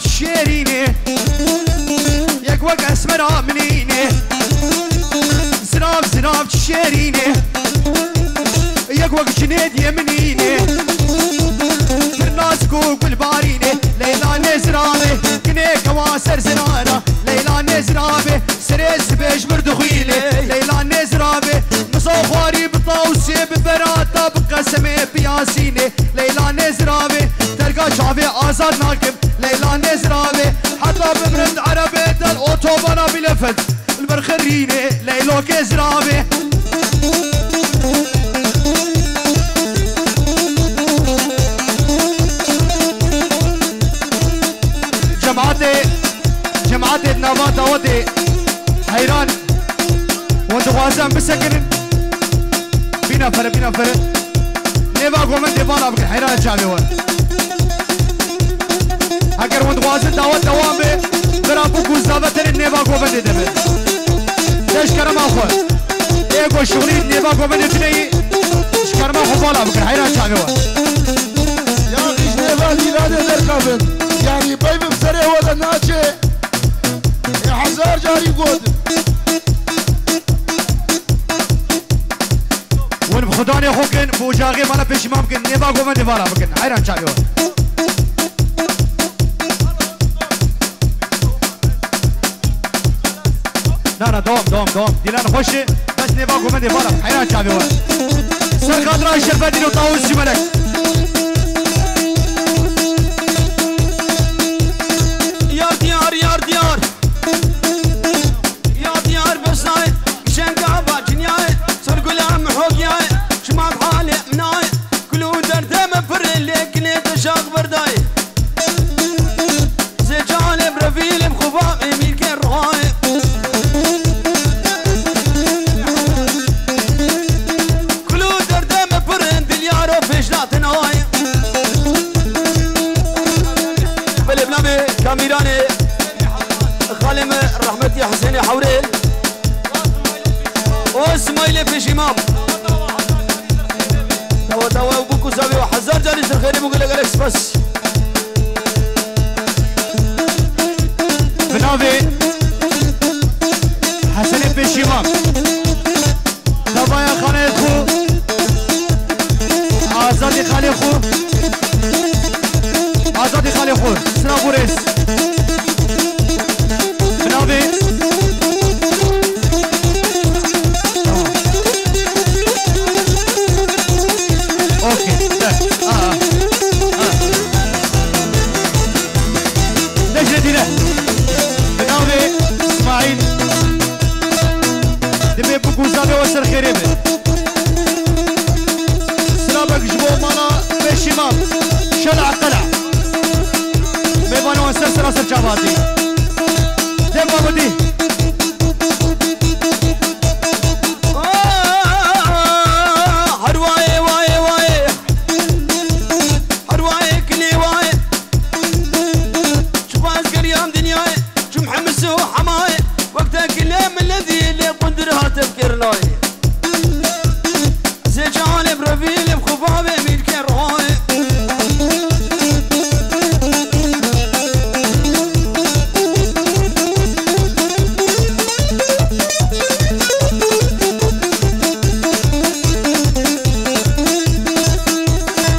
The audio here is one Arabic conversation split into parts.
شيريني ياك وك اسمر منيني زناب شيريني ياك وك جنيد يمنيني فرناسكو بالباريني ليلى نزرابي كني كواسر زنارة ليلى نزرابي سريس بيش مردخيلي ليلى نزرابي مصوخاري بطاوسي ببراتا بقسمي بياسيني ليلى نزرابي تلقى شعبي آزاد ناكب ليلى نزرابي حتى بمرد عربي دل اوتوبانا بلفت البرخريني ليلو كزرابي جماعتي نباتا ودي حيران وانت غازم بسكن بينا فرق نيفا قومن ديبانا بكن حيران شعبي وان اگر وانت غازم دعوت دوامي برابو كوزابتر نيفا قومن ديبه تشكرم اخوة ايقو شغلي نيفا قومن ديبني تشكرم اخوة بالا بكن حيران شعبي وان يا غيش نيفا ليلاد دركابن يعني بايب بسري ولا ناتشي يا حزار جاري قود وين بخداني اخوكن بوجاغي مالا بيش ممكن نيبا قومن ديبالا بكن حيران شعبي وان لا دوم ديلان خوشي بس نيبا قومن ديبالا حيران شعبي وان سر خاطرة الشربتين وطاوز جمالك حسيني حوريل واسمايلي في شمام توا وبوكو زاوي وحزار جالي سرخيني بقول لك اليكس بس بنافي حسيني في شمام توا يا خالي خو آزادي خالي خو سنا بوريس بنافي وزابي وسر خريبه سلامك جبو مانا بشمام شلع قلع ميبانو وسر سراسر جاباتي ديما بدي هرواي كلي واي شوف عسكر يام دنياي شو محمس وحماي وقتك اليوم الذي اللي قدرها تفكر لاي زجاني برفيل بخفافي ميل كراي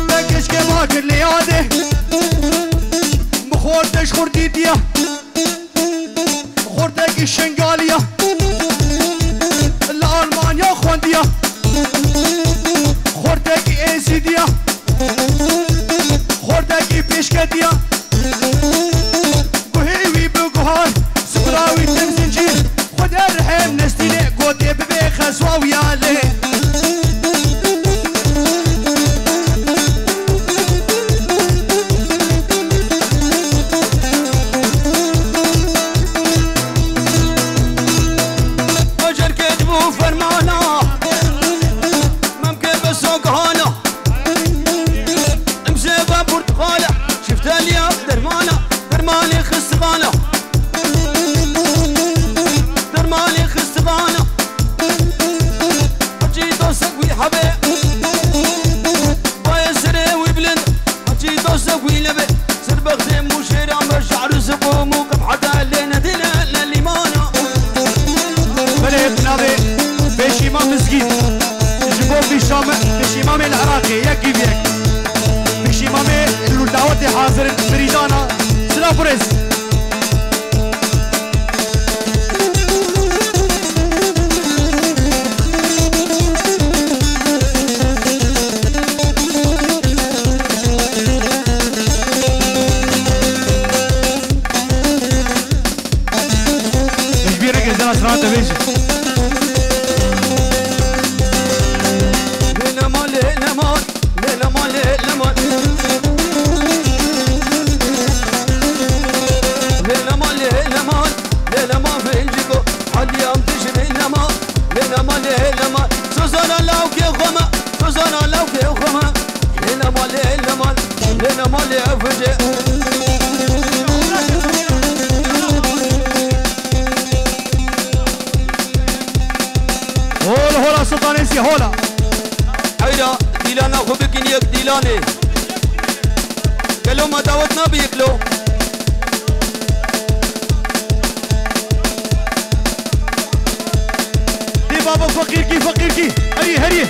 بكش كباك الليادي بخورتش خرديديا بخورتك الشنقالية الألمانيا خواندية خورتك إيزيديا خورتك بيشكديا قهيوي بقهار سكراوي تمزنجير خد الرحم نستيني قوتي ببيخ سواوي عليه شعر اسرار تبيجي هولا سلطانيسي هولا حيدا ديلانا خبكين يك ديلاني كلو ما دعوتنا بيكلو دي بابا فقيركي هري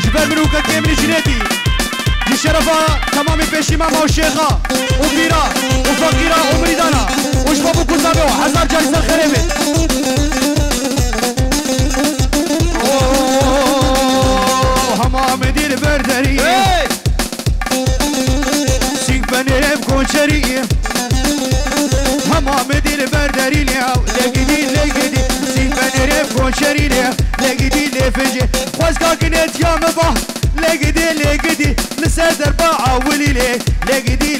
جبال منوكا كامل جناتي دي شرفة تمامي بيشي ماما وشيخة وبيرا وفقيرة ومريدانا وشبابو كوزابيو حزار جايزة خريمي هما مدير بردري سيك بنيرم كونشري هما مدير بردري لقدي سيك بنيرم كونشري لقدي لفجي خوزكا كنت يا مبا لقدي مسدر باع ولي لقدي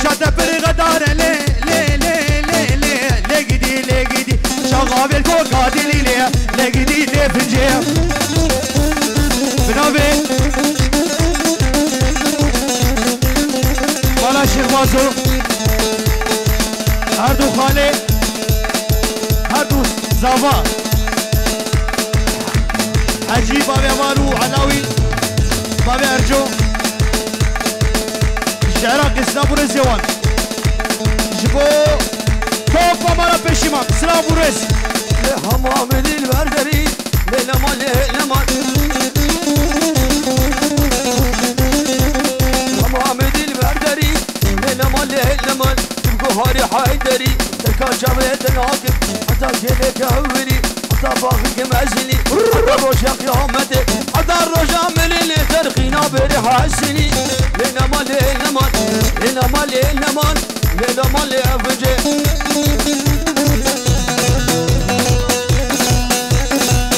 شاطة برغدارة لقدي شغاب الكوكا دليلي لقدي لفجي بنابي ولا شيخ بازو هردو خالي هردو زافا حجي بابي مارو علاوي بابي ارجو الشعراء قسنا بورزيوان جبو توفى مرا بشيمان سلام بورز حمام البردري للمان حمام البردري للمان تبقى هاري حيدري تركا جابت ناقب حتى جيلك هوري حتى باقي مازني حتى روجا قيامتي حتى الرجا من اللي ترخينا بريح السني للمان لأفجي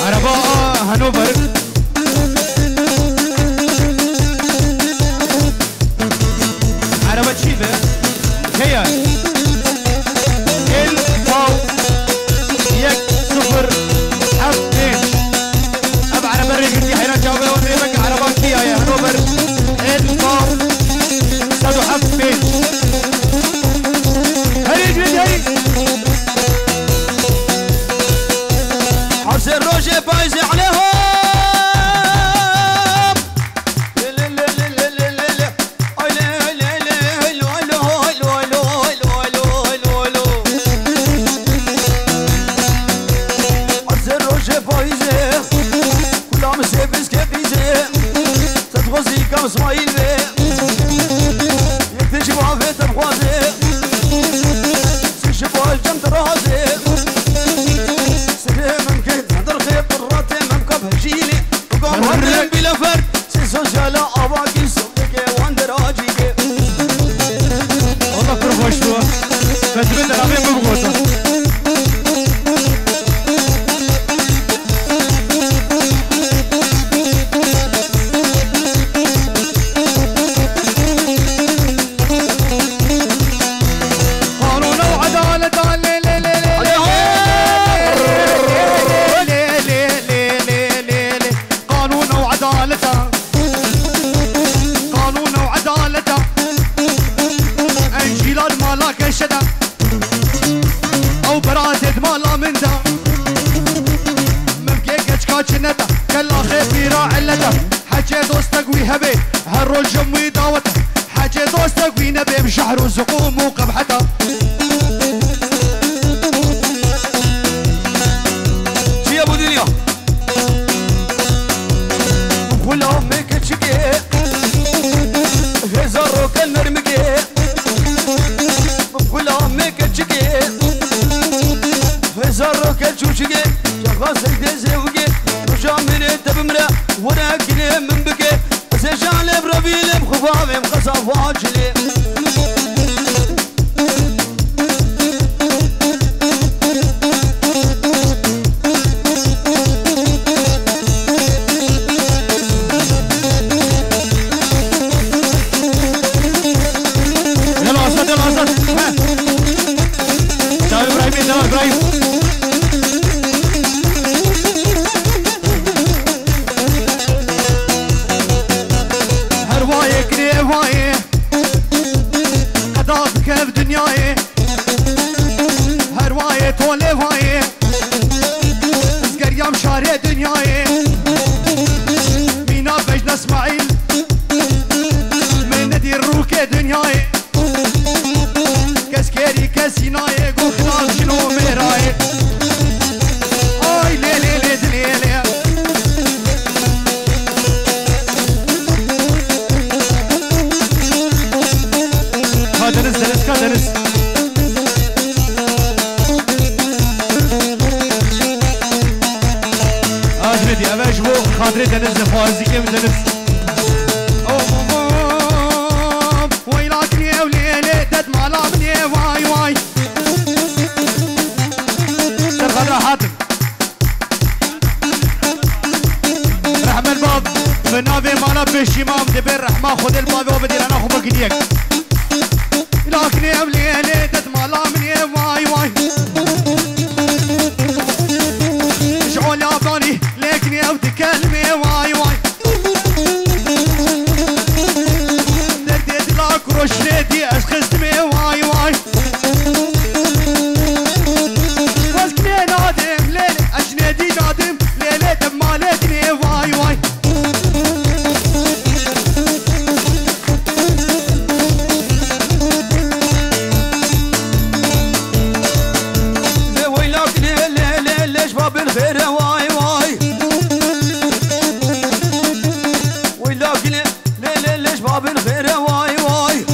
عرباء هنوفر عربة شيبة هي الفاو يك صفر حفتين أب عربة ريكتي حيران جاوبة ونريبك عربة كيا يا هنوفر الفاو سادو حفتين هري حسن روجي فايز عليهم حسن روجي فايز كلهم سيفز كبيزه تتغزي كم اسماعيل يكتشف عافية بخوازي سيشفوا الجمد رازي هرم بلا فرد سوشيالا أواقي سوتك واندراجيك والله كروش تو بس بنت رابين ببغوطة قانون وعدالة قانون وعدالة انجيلاد مالا كشدا او براتد مالا من دا ممكن كشكاش نتا كلا خيبي راعلتا حكي دوستك ويهبي هالرول جموي داوته حكي دوستك وينبي بشحر وزقوم وقبحته شي ابو دنيا كلهم مكتشكي هزارو كالمرمكي كلهم مكتشكي هزارو كالشوشكي شخص ديزوكي رجع من تبمرة وراكني من بكي سجال بربيل بخفافي مقصف واجلي خاطري دنس فازي كم دنس ويلاكني يا وليلي دد مالامني واي واي سرغدا حاتم رحم الباب فنافي مالا بشيمام دبر رحمة خذ الباب وبدير انا خبك ديك يلاكني يا وليلي دد مالامني واي واي شعول يا باني ليكني او تكلمي واي واي درديت لاك روشنيتي اشخصتمي واي واي واسكني نادم ليلي اشنيدي نادم ليلي دم مالتني واي واي ويلاك ليلي ليش باب الخير واي واي ويلاك ليلي ليش باب الخير واي واي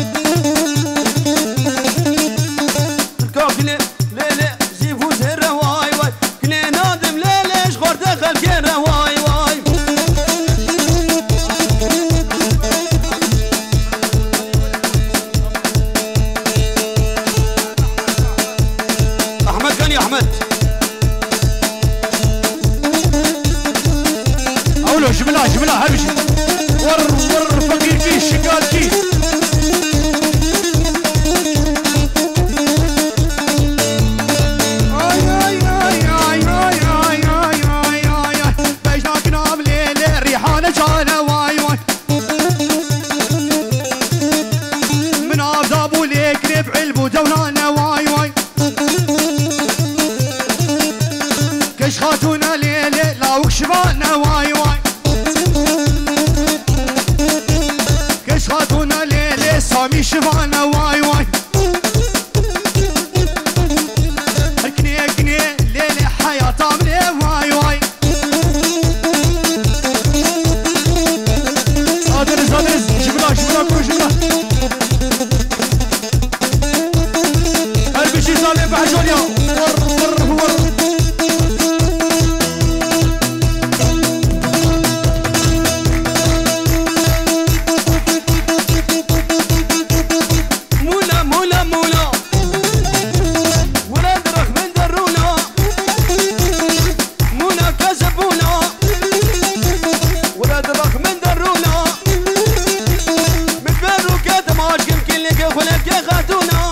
الكاك ليلي زيفو زهر واي واي كني نادم ليلي شغور دخل كير واي واي احمد كان يا احمد اولو جملة هربشي ور فقير كي شقال كي بجناك نام ليلة ريحانة جانا واي واي من عذابو ليك ربع البودونانا واي واي كش خاتونا ليلة لاوك شبانا واي واي كش خاتونا ليلة سامي شبانا واي واي كني ليلة حياة عمري واي واي ادرس جبنا كل جبنا هربشي سالم بحجوليا ور مولا ولاد رخ من درونا مولا كذبونا ولاد رخ من درونا من بيرو كده ماش يمكن لك خلك يا خاتونا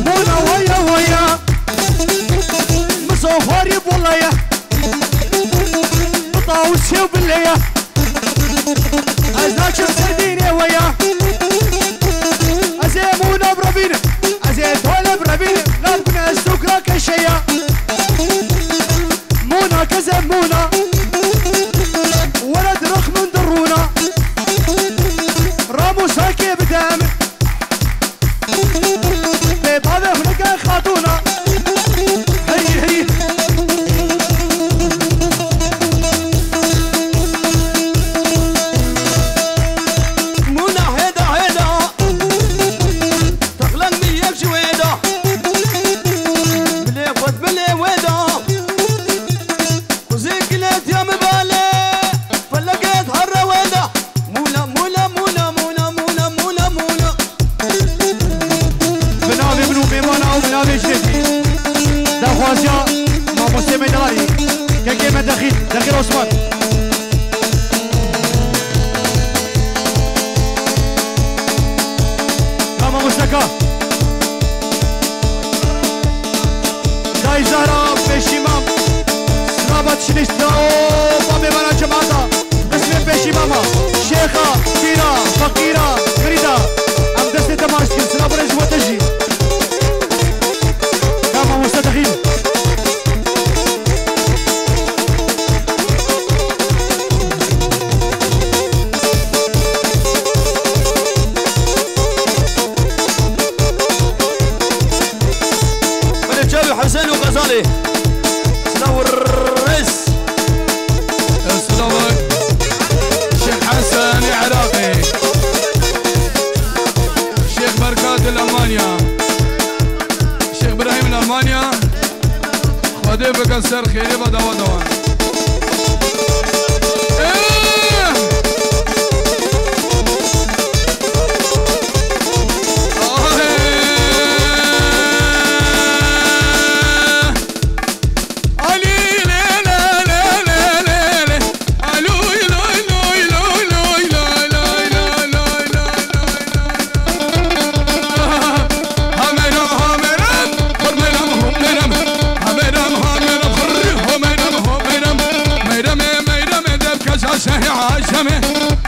مولا ويا مصوفاري بولايا بطاوسي وبالليا ازناك سرديني ويا ازيمونا بربيني ازيتونا بربيني نبقنا استوكرا كشيا مونا كزمونا ولد رخ من درونا رامو ساكي بدامي بيضاوي هناك خاتونا هي مونا هيدا شيخة داي زهرة بيشي مام سرابة شنشتا بامي بنا جماعتا اسمي بيشي ماما شيخة كيرا فقيرة مريدة ام دستي تماشكين سرابة رجوة تجي كاما مستدخين حسين وغزالي سلام الرئيس سلامك شيخ حسن العراقي شيخ بركات الألمانيا شيخ إبراهيم الألمانيا خدي بكسر خيري بدوا دوان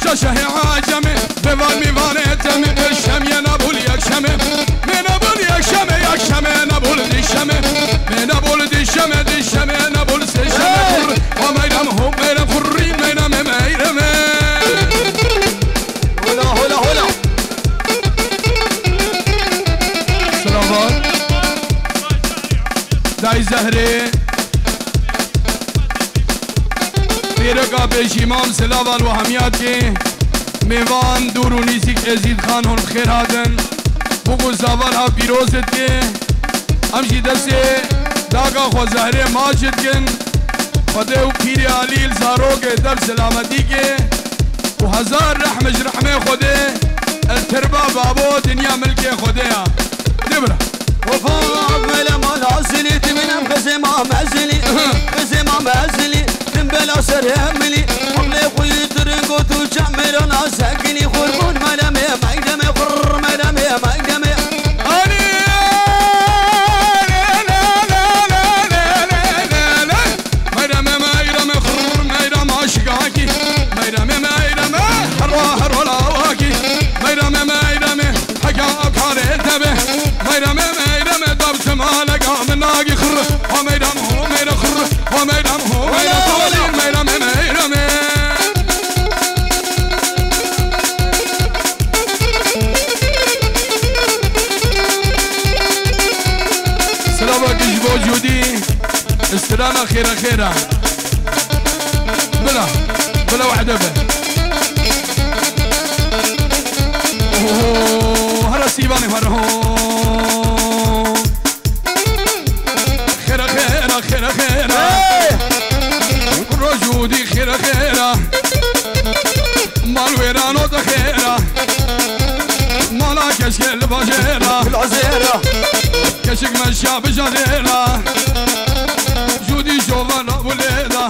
شاشه عاجمه بوال میوانتم الشم یا نبول یک شمه من نبول یک شمه یک شمه نبول دی شمه من نبول دی شمه نبول سه شمه و میرم هم میرم خوریم میرم هلا هلا هلا سلامات دای زهره پیرکا پیش امام سلاوال و همیات که میوان دور و نیزیک ازید خان هون خیر هادن بگو زاوال ها پیروزت که همشی دست داگا خو زهره ماجد کن خده و پیر علیل زاروگ در سلامتی که و هزار رحمش رحمه خوده التربا بابو دنیا ملک خوده ها نبرا وفاق ملا مال عزلي تمنم خزيمة معزلي خزيمة معزلي بلا سرهملي قبل خوي ترقو تجمر ناس هقني خربون ملامي مقدمي خر ملامي مقدمي السلامة خيرا خيرا بلا وحدة هلا سيباني فرهو خيرا خيرا خيرا خيرا رجودي خيرا خيرا مال ويرانو خيرا مالا كشكل باجيرا العزيرة كشك مشى بجزيرة جودي شوفنا وليدا